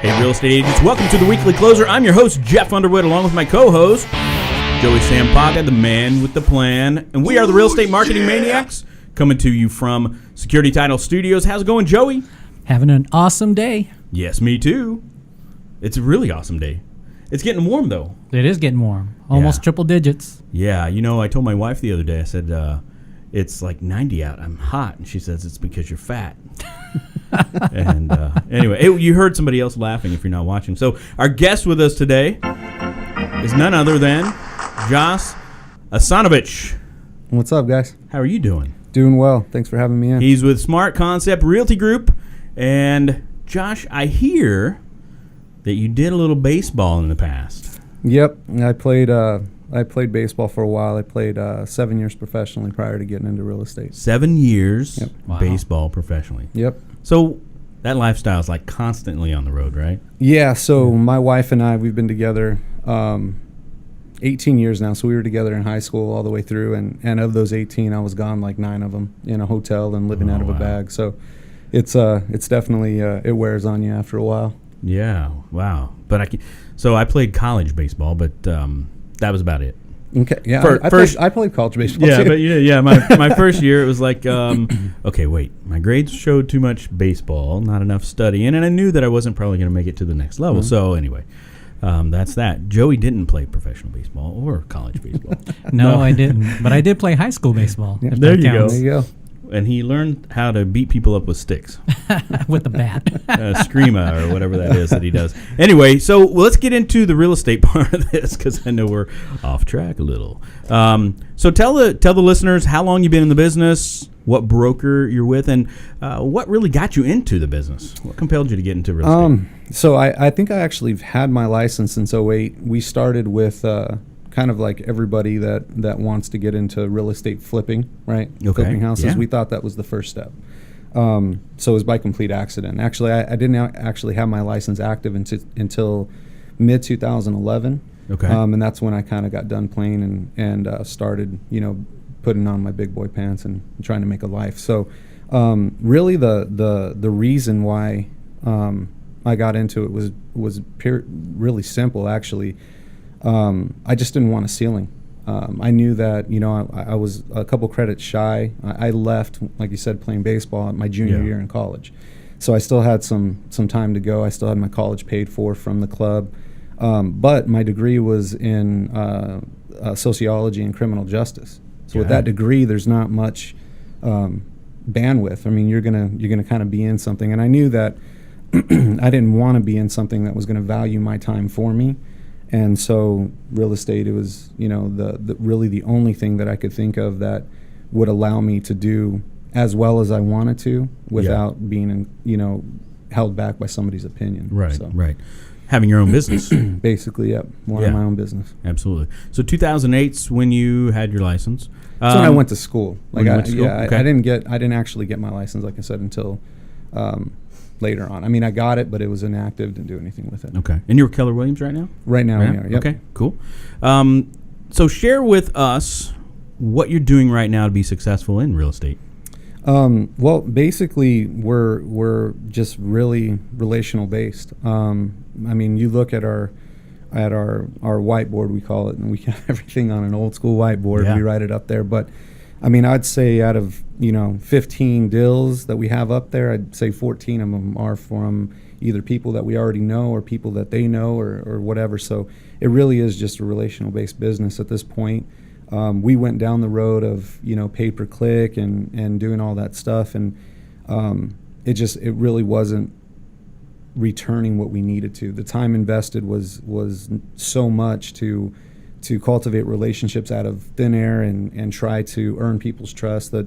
Hey, real estate agents, welcome to the Weekly Closer. I'm your host, Jeff Underwood, along with my co-host, Joey Sampaga, the man with the plan. And we are the Real Estate Marketing Maniacs, coming to you from Security Title Studios. How's it going, Joey? Having an awesome day. Yes, me too. It's a really awesome day. It's getting warm, though. It is getting warm. Almost triple digits. Yeah, you know, I told my wife the other day, I said, it's like 90 out. I'm hot. And she says, it's because you're fat. And anyway, you heard somebody else laughing if you're not watching. So our guest with us today is none other than Josh Asanovich. What's up, guys? How are you doing? Doing well. Thanks for having me in. He's with Smart Concept Realty Group. And Josh, I hear that you did a little baseball in the past. Yep. I played baseball for a while. I played 7 years professionally prior to getting into real estate. 7 years Yep. Wow. baseball professionally. Yep. So that lifestyle is like constantly on the road, right? Yeah, so my wife and I, we've been together 18 years now. So we were together in high school all the way through. And of those 18, I was gone like 9 of them in a hotel and living out of a bag. So it's definitely, it wears on you after a while. Yeah, wow. But I played college baseball, but that was about it. Okay, yeah, I played college baseball Yeah, too. but my first year it was like, okay, wait, my grades showed too much baseball, not enough studying, and I knew that I wasn't probably going to make it to the next level. Mm-hmm. So anyway, that's that. Joey didn't play professional baseball or college baseball. No, I didn't. But I did play high school baseball. Yeah. if There that you go. counts. There you go. And he learned how to beat people up with sticks. With the bat. Screama or whatever that is that he does. Anyway, so let's get into the real estate part of this because I know we're off track a little. So tell the listeners how long you've been in the business, what broker you're with, and what really got you into the business. What compelled you to get into real estate? So I think I actually had my license since '08. We started with kind of like everybody that wants to get into real estate flipping, right? Okay. Flipping houses. Yeah. We thought that was the first step. So it was by complete accident. Actually, I didn't actually have my license active until mid-2011. Okay. And that's when I kind of got done playing and started, putting on my big boy pants and trying to make a life. So really the reason why I got into it was really simple, actually. I just didn't want a ceiling. I knew that, I was a couple credits shy. I left, like you said, playing baseball my junior year in college. So I still had some time to go. I still had my college paid for from the club. But my degree was in sociology and criminal justice. So with that degree, there's not much bandwidth. I mean, you're gonna kind of be in something. And I knew that I didn't want to be in something that was going to value my time for me. And so real estate, it was, the really the only thing that I could think of that would allow me to do as well as I wanted to without being, held back by somebody's opinion. Right, so, right. Having your own business. Basically, yep. Wanting my own business. Absolutely. So 2008's when you had your license. That's when I went to school. When you went to school? Okay. I didn't actually get my license, like I said, until later on. I mean, I got it, but it was inactive. Didn't do anything with it. Okay. And you're Keller Williams right now? Right now, we are. Yep. Okay, cool. So share with us what you're doing right now to be successful in real estate. Well, basically, we're just really relational based. I mean, you look at our whiteboard, we call it, and we have everything on an old school whiteboard. Yeah. We write it up there, but I mean, I'd say out of 15 deals that we have up there, I'd say 14 of them are from either people that we already know or people that they know or whatever. So it really is just a relational based business at this point. We went down the road of pay per click and doing all that stuff, and it really wasn't returning what we needed to. The time invested was so much to cultivate relationships out of thin air and try to earn people's trust that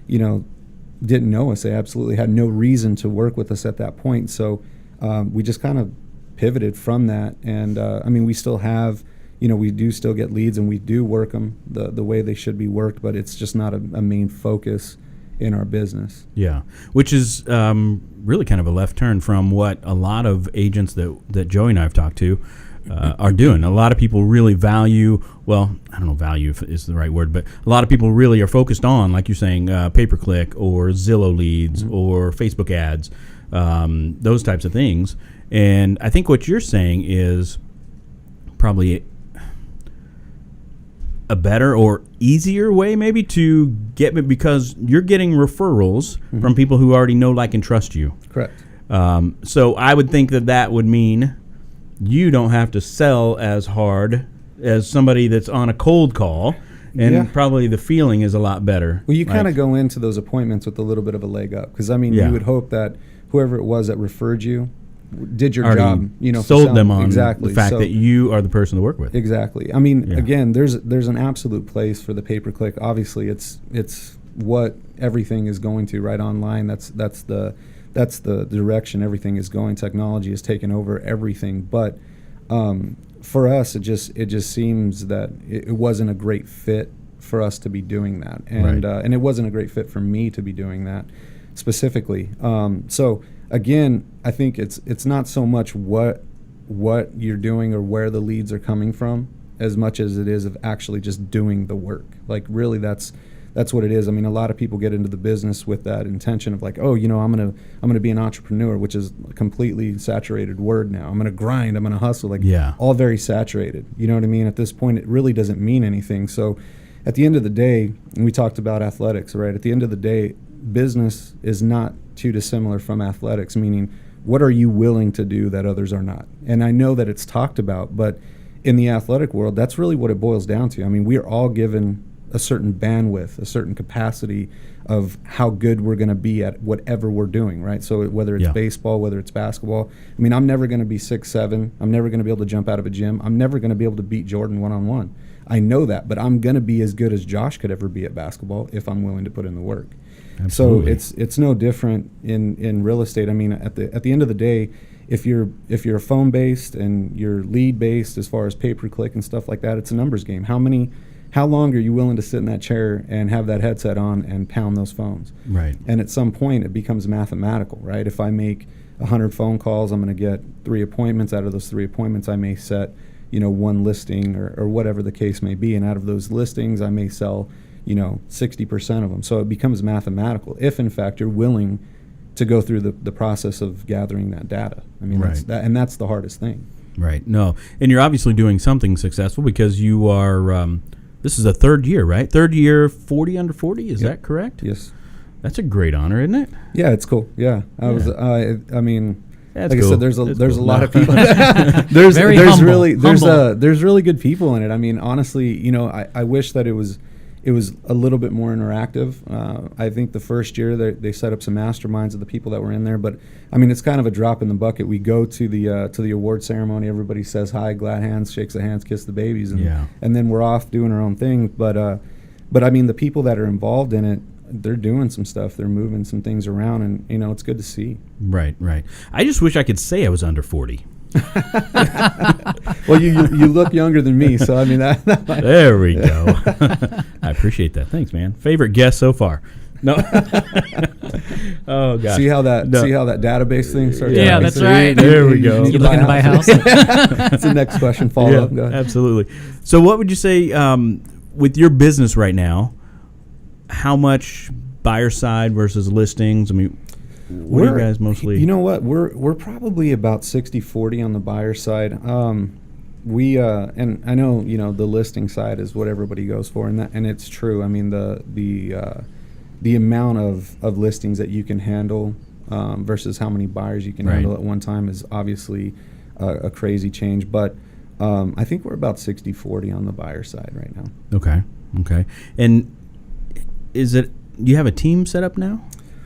didn't know us. They absolutely had no reason to work with us at that point. So we just kind of pivoted from that, and I mean, we still have. We do still get leads and we do work them the way they should be worked, but it's just not a main focus in our business. Yeah, which is really kind of a left turn from what a lot of agents that Joey and I have talked to are doing. A lot of people really value, well, I don't know value if is the right word, but a lot of people really are focused on, like you're saying, pay-per-click or Zillow leads or Facebook ads. those types of things. And I think what you're saying is probably a better or easier way maybe to get, because you're getting referrals from people who already know, like, and trust you. Correct. So I would think that would mean you don't have to sell as hard as somebody that's on a cold call, and probably the feeling is a lot better. Well, you kind of go into those appointments with a little bit of a leg up, because, I mean, you would hope that whoever it was that referred you did your job, sold them on exactly the fact that you are the person to work with. Exactly. I mean, again, there's an absolute place for the pay-per-click. Obviously, it's what everything is going to right online. That's the direction everything is going. Technology has taken over everything, but for us, it just seems that it wasn't a great fit for us to be doing that, and and it wasn't a great fit for me to be doing that specifically. So again, I think it's not so much what you're doing or where the leads are coming from, as much as it is of actually just doing the work. Like, really, that's what it is. I mean, a lot of people get into the business with that intention of, like, oh, I'm gonna be an entrepreneur, which is a completely saturated word now. I'm gonna grind, I'm gonna hustle, like, all very saturated. You know what I mean? At this point, it really doesn't mean anything. So at the end of the day, and we talked about athletics, right? At the end of the day, business is not too dissimilar from athletics, meaning, what are you willing to do that others are not? And I know that it's talked about, but in the athletic world, that's really what it boils down to. I mean, we are all given a certain bandwidth, a certain capacity of how good we're going to be at whatever we're doing, right? So whether it's baseball, whether it's basketball, I mean, I'm never going to be 6'7". I'm never going to be able to jump out of a gym. I'm never going to be able to beat Jordan one-on-one. I know that, but I'm going to be as good as Josh could ever be at basketball if I'm willing to put in the work. Absolutely. So it's no different in real estate. I mean, at the end of the day, if you're a phone based and you're lead based as far as pay per click and stuff like that, it's a numbers game. How long are you willing to sit in that chair and have that headset on and pound those phones? Right. And at some point, it becomes mathematical, right? If I make 100 phone calls, I'm going to get 3 appointments. Out of those 3 appointments, I may set 1 listing or whatever the case may be, and out of those listings, I may sell 60% of them. So it becomes mathematical if, in fact, you're willing to go through the process of gathering that data. I mean, that's the hardest thing. Right. No, and you're obviously doing something successful, because you are. This is the 3rd year, right? 3rd year, 40 under 40. Is that correct? Yes. That's a great honor, isn't it? Yeah, it's cool. Yeah, I mean. That's like cool. I said, there's a lot of people. there's really good people in it. I mean, honestly, I wish that it was a little bit more interactive. I think the first year they set up some masterminds of the people that were in there, but I mean, it's kind of a drop in the bucket. We go to the award ceremony, everybody says hi, glad hands, shakes the hands, kiss the babies, and then we're off doing our own thing. But I mean, the people that are involved in it, they're doing some stuff. They're moving some things around, and it's good to see. Right. I just wish I could say I was under 40. Well, you look younger than me, so I mean that. There we go. I appreciate that. Thanks, man. Favorite guest so far. No. Oh God. See how that database thing starts. Yeah, that's right. There we go. You looking to buy a house? That's the next question. Follow up. Go ahead. Absolutely. So, what would you say with your business right now? How much buyer side versus listings? I mean, what are you guys mostly? You know what? We're probably about 60-40 on the buyer side. We and I know the listing side is what everybody goes for, and it's true. I mean, the amount of listings that you can handle versus how many buyers you can handle at one time is obviously a crazy change. But I think we're about 60-40 on the buyer side right now. Okay. And do you have a team set up now?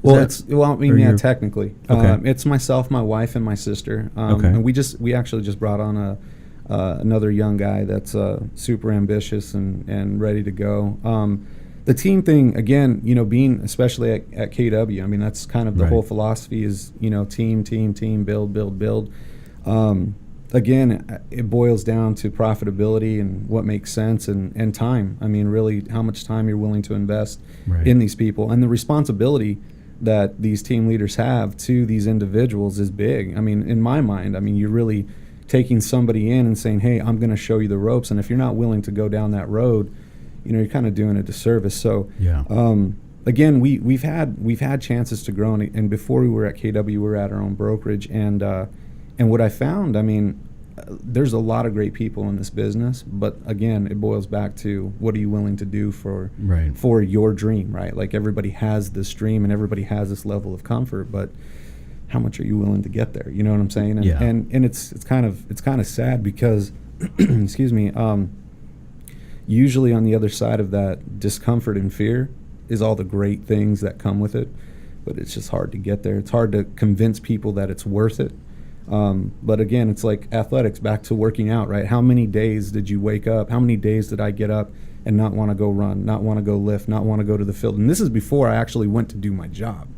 Technically. Okay. It's myself, my wife, and my sister. And we actually just brought on another young guy that's super ambitious and ready to go. The team thing, again, being especially at KW, I mean, that's kind of the whole philosophy is, team, build. Again, it boils down to profitability and what makes sense and time. I mean, really, how much time you're willing to invest in these people. And the responsibility that these team leaders have to these individuals is big. I mean, in my mind, you're really taking somebody in and saying, hey, I'm going to show you the ropes. And if you're not willing to go down that road, you're kind of doing a disservice. So again, we've had chances to grow, and before we were at KW, we were at our own brokerage, and what I found, I mean, there's a lot of great people in this business, but again, it boils back to what are you willing to do for your dream, right? Like everybody has this dream and everybody has this level of comfort, but how much are you willing to get there? You know what I'm saying? And and it's kind of sad because excuse me, usually on the other side of that discomfort and fear is all the great things that come with it, but it's just hard to get there. It's hard to convince people that it's worth it. But again, it's like athletics, back to working out, right? How many days did you wake up? How many days did I get up and not want to go run, not want to go lift, not want to go to the field? And this is before I actually went to do my job,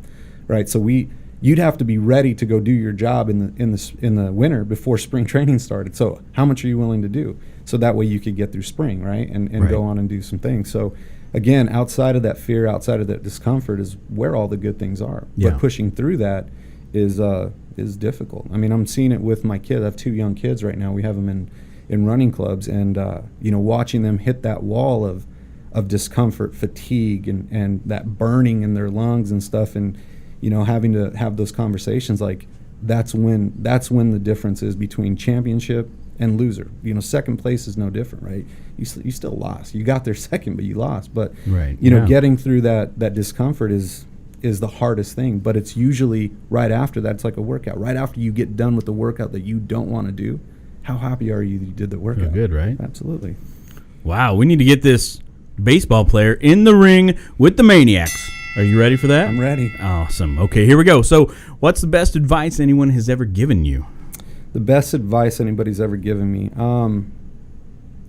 right? So you'd have to be ready to go do your job in the winter before spring training started. So how much are you willing to do? So that way you could get through spring, right? And go on and do some things. So again, outside of that fear, outside of that discomfort is where all the good things are. Yeah. But pushing through that is difficult. I mean, I'm seeing it with my kids. I have 2 young kids right now. We have them in running clubs, and watching them hit that wall of discomfort, fatigue, and that burning in their lungs and stuff, and having to have those conversations, like that's when the difference is between championship and loser. Second place is no different, right? You still lost. You got there second, but you lost. But getting through that discomfort is the hardest thing, but it's usually right after that. It's like a workout. Right after you get done with the workout that you don't want to do, how happy are you that you did the workout? Feel good, right? Absolutely. Wow, we need to get this baseball player in the ring with the Maniacs. Are you ready for that? I'm ready. Awesome. Okay, here we go. So what's the best advice anyone has ever given you? The best advice anybody's ever given me,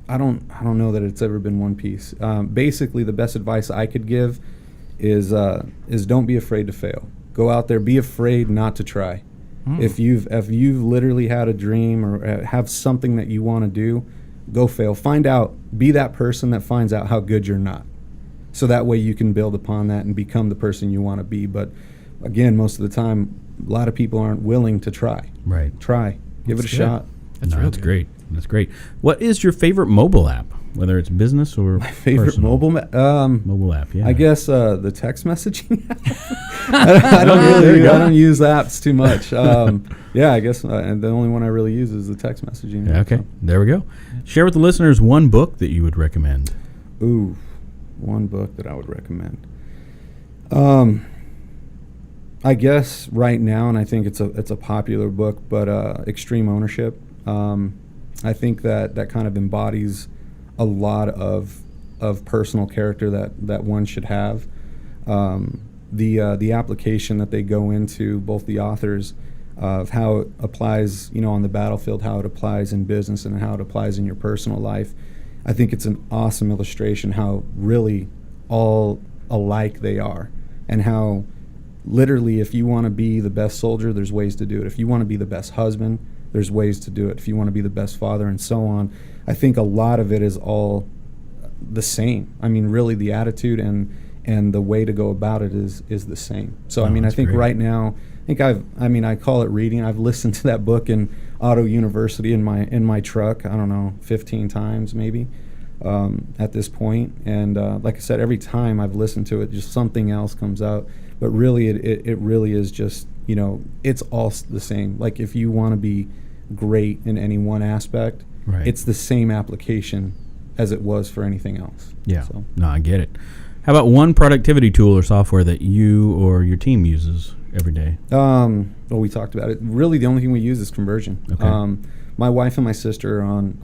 I don't know that it's ever been one piece. Basically, the best advice I could give is don't be afraid to fail. Go out there, be afraid not to try. If you've literally had a dream or have something that you want to do, go fail. Find out, be that person that finds out how good you're not. So that way you can build upon that and become the person you want to be. But again, most of the time, a lot of people aren't willing to try. Right. Try. Give it a shot. That's great. That's great. What is your favorite mobile app? Whether it's business or my favorite personal? mobile app, yeah. I guess the text messaging. I don't use apps too much. I guess the only one I really use is the text messaging. Yeah, okay, there we go. Share with the listeners one book that you would recommend. Ooh, one book that I would recommend. I guess right now, and I think it's a popular book, but Extreme Ownership. I think that kind of embodies a lot of personal character that one should have. The application that they go into, both the authors, of how it applies, on the battlefield, how it applies in business, and how it applies in your personal life. I think it's an awesome illustration how really all alike they are, and how literally if you want to be the best soldier, there's ways to do it. If you want to be the best husband, there's ways to do it. If you want to be the best father, and so on. I think a lot of it is all the same. I mean, really, the attitude and the way to go about it is the same. So, I think great. Right now, I call it reading. I've listened to that book in Auto University in my truck, 15 times maybe at this point. And like I said, every time I've listened to it, just something else comes out. But really, it really is just, it's all the same. Like if you want to be great in any one aspect, right, it's the same application as it was for anything else. Yeah. So. No, I get it. How about one productivity tool or software that you or your team uses every day? Well, we talked about it. Really, the only thing we use is Conversion. Okay. My wife and my sister are on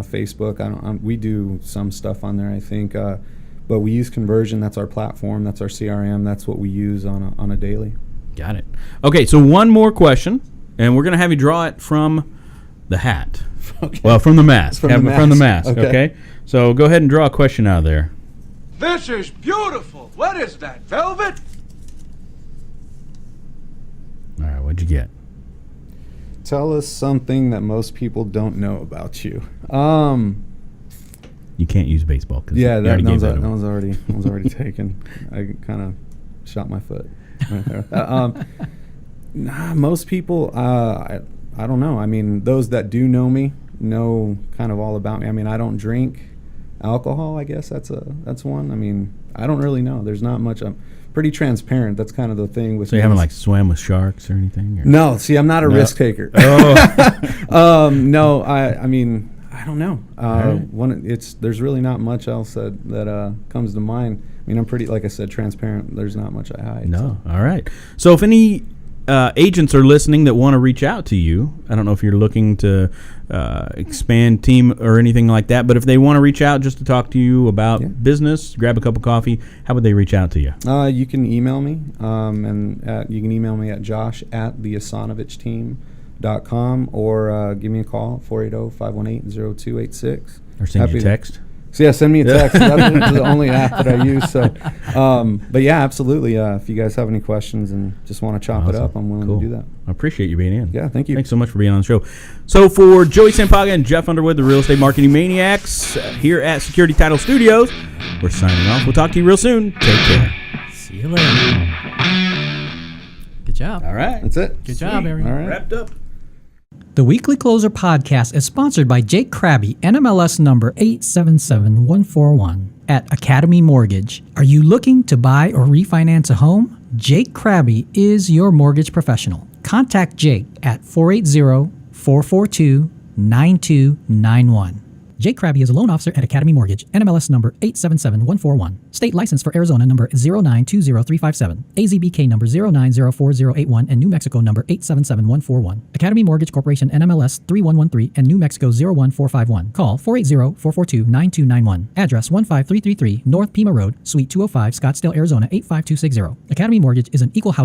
Facebook. We do some stuff on there, I think. But we use Conversion. That's our platform. That's our CRM. That's what we use on a daily. Got it. Okay, so one more question, and we're going to have you draw it from the hat. Okay. Well, from the mask. From the mask, okay? So go ahead and draw a question out of there. This is beautiful. What is that, velvet? All right, what'd you get? Tell us something that most people don't know about you. You can't use baseball. That one's already taken. I kind of shot my foot right there. Most people, I don't know. I mean, those that do know me know kind of all about me. I mean, I don't drink alcohol. I guess that's one. I mean, I don't really know. There's not much. pretty transparent. That's kind of the thing with. So you haven't like swam with sharks or anything? Or? No, see, I'm not a risk taker. Oh, No, I mean, I don't know. Right. There's really not much else that comes to mind. I mean, I'm pretty, like I said, transparent. There's not much I hide. no. All right. So if any agents are listening that want to reach out to you, I don't know if you're looking to expand team or anything like that, but if they want to reach out just to talk to you about business, grab a cup of coffee, how would they reach out to you? You can email me, you can email me at josh@theasanovichteam.com, or give me a call, 480-518-0286. Or send you a text? So yeah, send me a text. That's the only app that I use. So, but yeah, absolutely. If you guys have any questions and just want to chop it up, I'm willing to do that. I appreciate you being in. Yeah, thank you. Thanks so much for being on the show. So for Joey Sampaga and Jeff Underwood, the Real Estate Marketing Maniacs, here at Security Title Studios, we're signing off. We'll talk to you real soon. Take care. See you later. Good job. All right. That's it. Good job, everyone. All right. Wrapped up. The Weekly Closer podcast is sponsored by Jake Krabby, NMLS number 877141 at Academy Mortgage. Are you looking to buy or refinance a home? Jake Krabby is your mortgage professional. Contact Jake at 480-442-9291. Jake Krabby is a loan officer at Academy Mortgage, NMLS number 877141. State license for Arizona number 0920357, AZBK number 0904081, and New Mexico number 877141. Academy Mortgage Corporation, NMLS 3113, and New Mexico 01451. Call 480-442-9291. Address 15333 North Pima Road, Suite 205, Scottsdale, Arizona 85260. Academy Mortgage is an equal housing